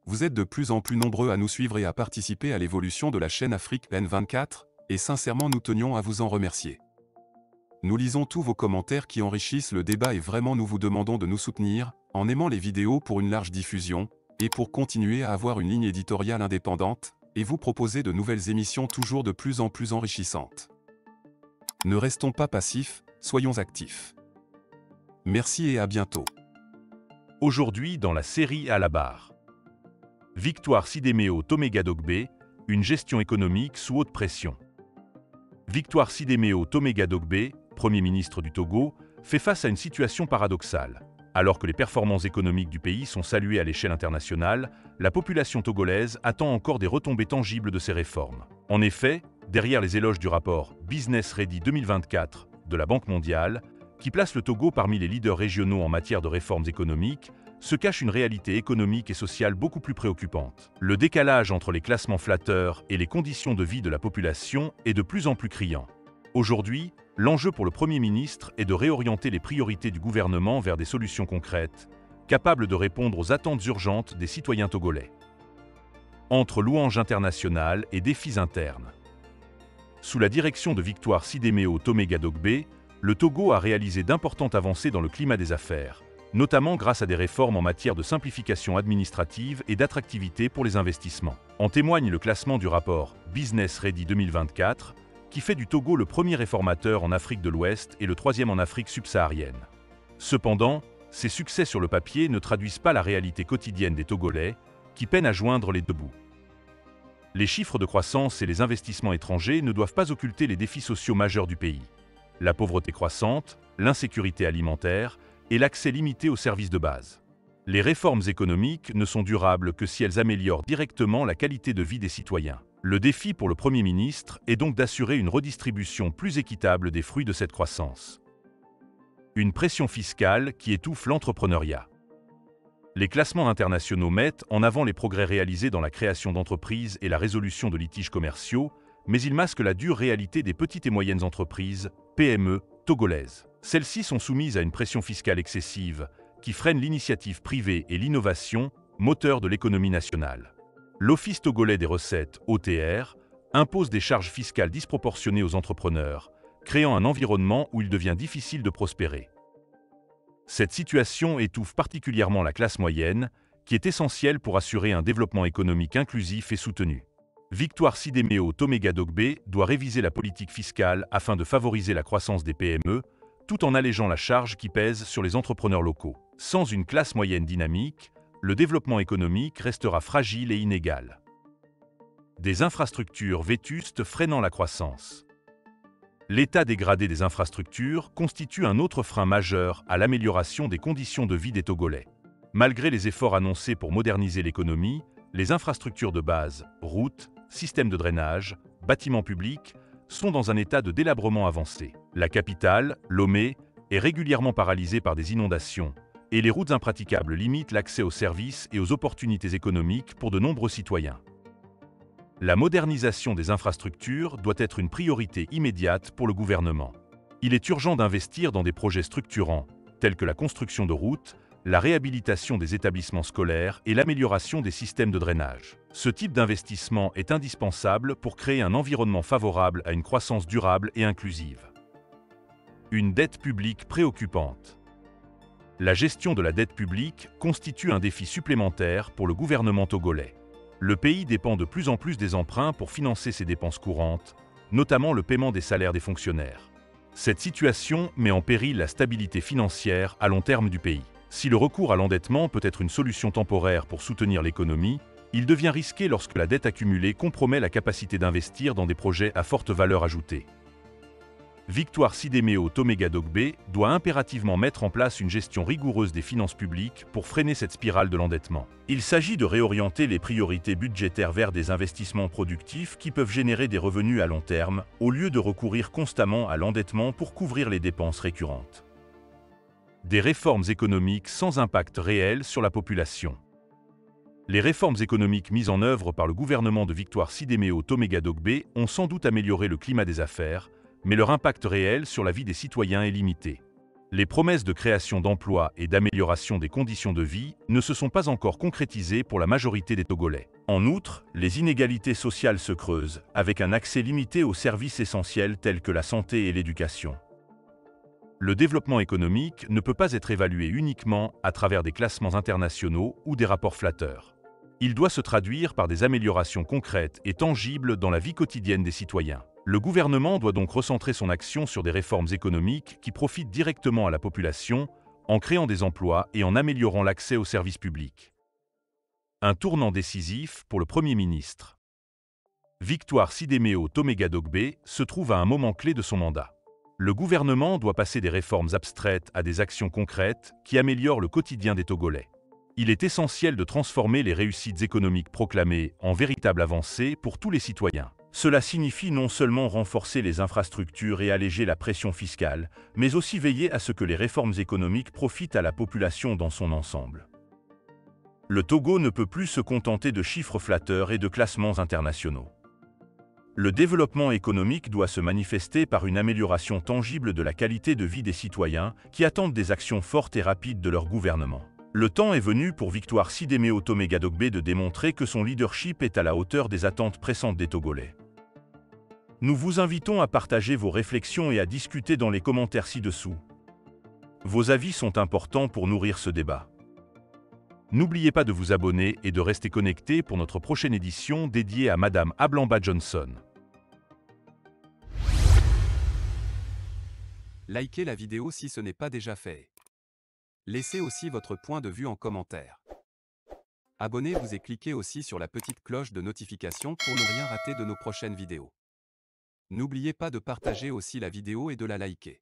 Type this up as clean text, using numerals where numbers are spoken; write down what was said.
Vous êtes de plus en plus nombreux à nous suivre et à participer à l'évolution de la chaîne Afrique N24, et sincèrement nous tenions à vous en remercier. Nous lisons tous vos commentaires qui enrichissent le débat et vraiment nous vous demandons de nous soutenir, en aimant les vidéos pour une large diffusion, et pour continuer à avoir une ligne éditoriale indépendante, et vous proposer de nouvelles émissions toujours de plus en plus enrichissantes. Ne restons pas passifs, soyons actifs. Merci et à bientôt. Aujourd'hui dans la série À la barre. Victoire Sidéméo Toméga-Dogbe, une gestion économique sous haute pression. Victoire Sidéméo Toméga-Dogbe, Premier ministre du Togo, fait face à une situation paradoxale. Alors que les performances économiques du pays sont saluées à l'échelle internationale, la population togolaise attend encore des retombées tangibles de ces réformes. En effet, derrière les éloges du rapport Business Ready 2024 de la Banque mondiale, qui place le Togo parmi les leaders régionaux en matière de réformes économiques, se cache une réalité économique et sociale beaucoup plus préoccupante. Le décalage entre les classements flatteurs et les conditions de vie de la population est de plus en plus criant. Aujourd'hui, l'enjeu pour le Premier ministre est de réorienter les priorités du gouvernement vers des solutions concrètes, capables de répondre aux attentes urgentes des citoyens togolais. Entre louanges internationales et défis internes. Sous la direction de Victoire Sidéméo Toméga-Dogbe, le Togo a réalisé d'importantes avancées dans le climat des affaires, notamment grâce à des réformes en matière de simplification administrative et d'attractivité pour les investissements. En témoigne le classement du rapport Business Ready 2024, qui fait du Togo le premier réformateur en Afrique de l'Ouest et le troisième en Afrique subsaharienne. Cependant, ces succès sur le papier ne traduisent pas la réalité quotidienne des Togolais, qui peinent à joindre les deux bouts. Les chiffres de croissance et les investissements étrangers ne doivent pas occulter les défis sociaux majeurs du pays. La pauvreté croissante, l'insécurité alimentaire et l'accès limité aux services de base. Les réformes économiques ne sont durables que si elles améliorent directement la qualité de vie des citoyens. Le défi pour le Premier ministre est donc d'assurer une redistribution plus équitable des fruits de cette croissance. Une pression fiscale qui étouffe l'entrepreneuriat. Les classements internationaux mettent en avant les progrès réalisés dans la création d'entreprises et la résolution de litiges commerciaux, mais ils masquent la dure réalité des petites et moyennes entreprises, PME, togolaises. Celles-ci sont soumises à une pression fiscale excessive qui freine l'initiative privée et l'innovation, moteur de l'économie nationale. L'Office togolais des recettes, OTR, impose des charges fiscales disproportionnées aux entrepreneurs, créant un environnement où il devient difficile de prospérer. Cette situation étouffe particulièrement la classe moyenne, qui est essentielle pour assurer un développement économique inclusif et soutenu. Victoire Sidéméo Toméga-Dogbe doit réviser la politique fiscale afin de favoriser la croissance des PME, tout en allégeant la charge qui pèse sur les entrepreneurs locaux. Sans une classe moyenne dynamique, le développement économique restera fragile et inégal. Des infrastructures vétustes freinant la croissance. L'état dégradé des infrastructures constitue un autre frein majeur à l'amélioration des conditions de vie des Togolais. Malgré les efforts annoncés pour moderniser l'économie, les infrastructures de base, routes, systèmes de drainage, bâtiments publics, sont dans un état de délabrement avancé. La capitale, Lomé, est régulièrement paralysée par des inondations, et les routes impraticables limitent l'accès aux services et aux opportunités économiques pour de nombreux citoyens. La modernisation des infrastructures doit être une priorité immédiate pour le gouvernement. Il est urgent d'investir dans des projets structurants, tels que la construction de routes, la réhabilitation des établissements scolaires et l'amélioration des systèmes de drainage. Ce type d'investissement est indispensable pour créer un environnement favorable à une croissance durable et inclusive. Une dette publique préoccupante. La gestion de la dette publique constitue un défi supplémentaire pour le gouvernement togolais. Le pays dépend de plus en plus des emprunts pour financer ses dépenses courantes, notamment le paiement des salaires des fonctionnaires. Cette situation met en péril la stabilité financière à long terme du pays. Si le recours à l'endettement peut être une solution temporaire pour soutenir l'économie, il devient risqué lorsque la dette accumulée compromet la capacité d'investir dans des projets à forte valeur ajoutée. Victoire Sidéméo Toméga-Dogbe doit impérativement mettre en place une gestion rigoureuse des finances publiques pour freiner cette spirale de l'endettement. Il s'agit de réorienter les priorités budgétaires vers des investissements productifs qui peuvent générer des revenus à long terme, au lieu de recourir constamment à l'endettement pour couvrir les dépenses récurrentes. Des réformes économiques sans impact réel sur la population. Les réformes économiques mises en œuvre par le gouvernement de Victoire Sidéméo Toméga-Dogbe ont sans doute amélioré le climat des affaires, mais leur impact réel sur la vie des citoyens est limité. Les promesses de création d'emplois et d'amélioration des conditions de vie ne se sont pas encore concrétisées pour la majorité des Togolais. En outre, les inégalités sociales se creusent, avec un accès limité aux services essentiels tels que la santé et l'éducation. Le développement économique ne peut pas être évalué uniquement à travers des classements internationaux ou des rapports flatteurs. Il doit se traduire par des améliorations concrètes et tangibles dans la vie quotidienne des citoyens. Le gouvernement doit donc recentrer son action sur des réformes économiques qui profitent directement à la population, en créant des emplois et en améliorant l'accès aux services publics. Un tournant décisif pour le Premier ministre. Victoire Sidéméo Toméga-Dogbe se trouve à un moment clé de son mandat. Le gouvernement doit passer des réformes abstraites à des actions concrètes qui améliorent le quotidien des Togolais. Il est essentiel de transformer les réussites économiques proclamées en véritables avancées pour tous les citoyens. Cela signifie non seulement renforcer les infrastructures et alléger la pression fiscale, mais aussi veiller à ce que les réformes économiques profitent à la population dans son ensemble. Le Togo ne peut plus se contenter de chiffres flatteurs et de classements internationaux. Le développement économique doit se manifester par une amélioration tangible de la qualité de vie des citoyens qui attendent des actions fortes et rapides de leur gouvernement. Le temps est venu pour Victoire Sidéméo Toméga-Dogbe de démontrer que son leadership est à la hauteur des attentes pressantes des Togolais. Nous vous invitons à partager vos réflexions et à discuter dans les commentaires ci-dessous. Vos avis sont importants pour nourrir ce débat. N'oubliez pas de vous abonner et de rester connecté pour notre prochaine édition dédiée à Madame Ablamba Johnson. Likez la vidéo si ce n'est pas déjà fait. Laissez aussi votre point de vue en commentaire. Abonnez-vous et cliquez aussi sur la petite cloche de notification pour ne rien rater de nos prochaines vidéos. N'oubliez pas de partager aussi la vidéo et de la liker.